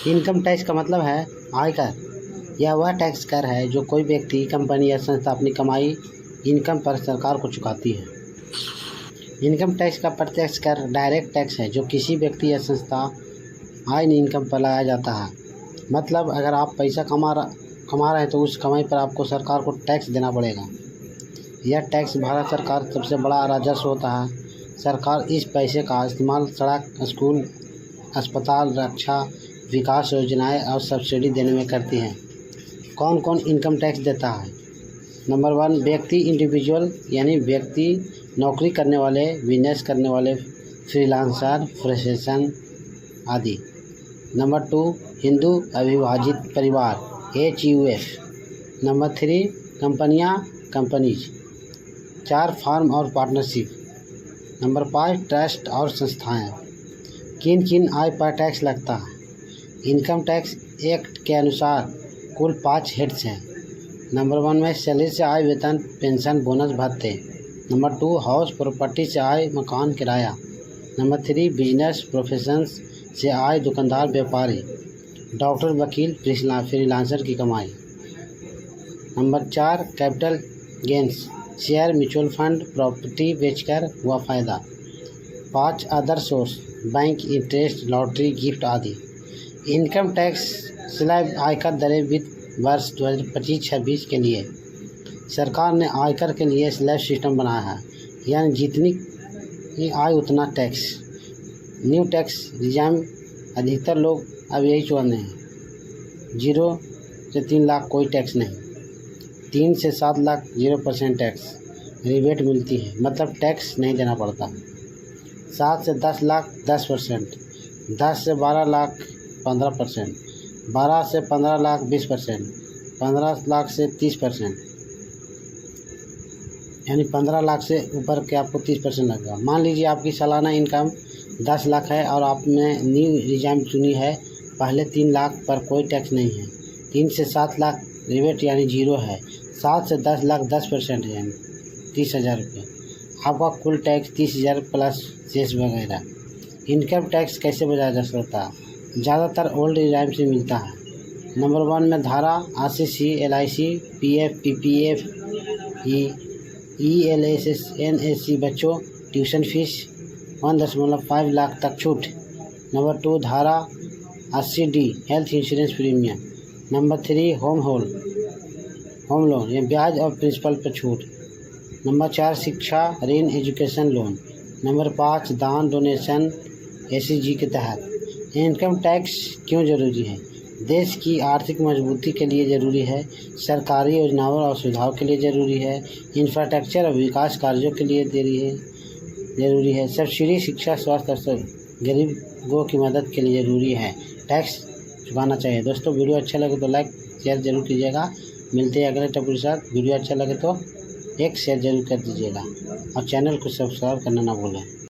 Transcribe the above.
Income tax का मतलब है आयकर। यह वह टैक्स कर है जो कोई व्यक्ति, कंपनी या संस्था अपनी कमाई इनकम पर सरकार को चुकाती है। इनकम टैक्स का प्रत्यक्ष कर डायरेक्ट टैक्स है जो किसी व्यक्ति या संस्था आय इनकम पर लगाया जाता है। मतलब अगर आप पैसा कमा रहे हैं तो उस कमाई पर आपको सरकार को टैक्स देना पड़ेगा। यह टैक्स भारत सरकार सबसे बड़ा राजस्व होता है। सरकार इस पैसे का इस्तेमाल सड़क, स्कूल, अस्पताल, रक्षा, विकास योजनाएं और सब्सिडी देने में करती है। कौन कौन इनकम टैक्स देता है? नंबर 1, व्यक्ति इंडिविजुअल यानी व्यक्ति, नौकरी करने वाले, बिजनेस करने वाले, फ्रीलांसर, फ्रेशर आदि। नंबर 2, हिंदू अविभाजित परिवार HUF। नंबर 3, कंपनियां, कंपनीज। 4, फार्म और पार्टनरशिप। नंबर 5, ट्रस्ट और संस्थाएं। किन किन आय पर टैक्स लगता है? इनकम टैक्स एक्ट के अनुसार कुल 5 हेड्स हैं। नंबर 1 में सैलरी से आय, वेतन, पेंशन, बोनस, भत्ते। नंबर 2, हाउस प्रॉपर्टी से आय, मकान, किराया। नंबर 3, बिजनेस प्रोफेशंस से आय, दुकानदार, व्यापारी, डॉक्टर, वकील, फ्रीलांसर की कमाई। Number 4, capital gains, share, mutual fund, property बेचकर हुआ फायदा। 5, other source, bank interest, lottery, gift आदि। इनकम टैक्स स्लैब आयकर दरें वित्त वर्ष 2025-26 के लिए सरकार ने आयकर के लिए स्लैब सिस्टम बनाया है, यानी जितनी आय उतना टैक्स। न्यू टैक्स रिजाइम, अधिकतर लोग अब यही चाहते हैं। 0 से 3 लाख कोई टैक्स नहीं, 3 से 7 लाख 0% टैक्स रिबेट मिलती है, मतलब टैक्स नहीं देना पड़ता। 7 से 10 लाख 10%, 10 से 12 लाख 15%, 12 से 15 लाख 20%, 15 लाख से 30%, यानी 15 लाख से ऊपर के आपको 30% लगेगा। मान लीजिए आपकी सालाना इनकम 10 लाख है और आपने न्यू रिजाइम चुनी है, पहले 3 लाख पर कोई टैक्स नहीं है। 3 से 7 लाख रिबेट यानी 0 है। 7 से 10 लाख 10% है, यानी 30,000 रुपये। आपका कुल टैक्स 30,000 प्लस सेस वगैरह। इनकम टैक्स कैसे बचाया जा सकता है? ज़्यादातर ओल्ड रिजाइम से मिलता है। नंबर 1 में धारा 80C, LIC, PF, PPF, ELSS, NSC, बच्चों ट्यूशन फीस 1.5 लाख तक छूट। नंबर 2, धारा 80D, health insurance premium. Number 3, home loan या ब्याज और प्रिंसिपल पर छूट। नंबर 4, शिक्षा ऋण, एजुकेशन लोन। नंबर 5, दान, डोनेशन SEG के तहत। इनकम टैक्स क्यों जरूरी है? देश की आर्थिक मजबूती के लिए ज़रूरी है, सरकारी योजनाओं और सुविधाओं के लिए ज़रूरी है, इंफ्रास्ट्रक्चर और विकास कार्यों के लिए ज़रूरी है, सब्सिडी, शिक्षा, स्वास्थ्य और गरीबों की मदद के लिए ज़रूरी है। टैक्स चुकाना चाहिए। दोस्तों, वीडियो अच्छा लगे तो लाइक शेयर जरूर कीजिएगा। मिलते हैं अगले टॉपिक के साथ। वीडियो अच्छा लगे तो एक शेयर जरूर कर दीजिएगा और चैनल को सब्सक्राइब करना ना भूलें।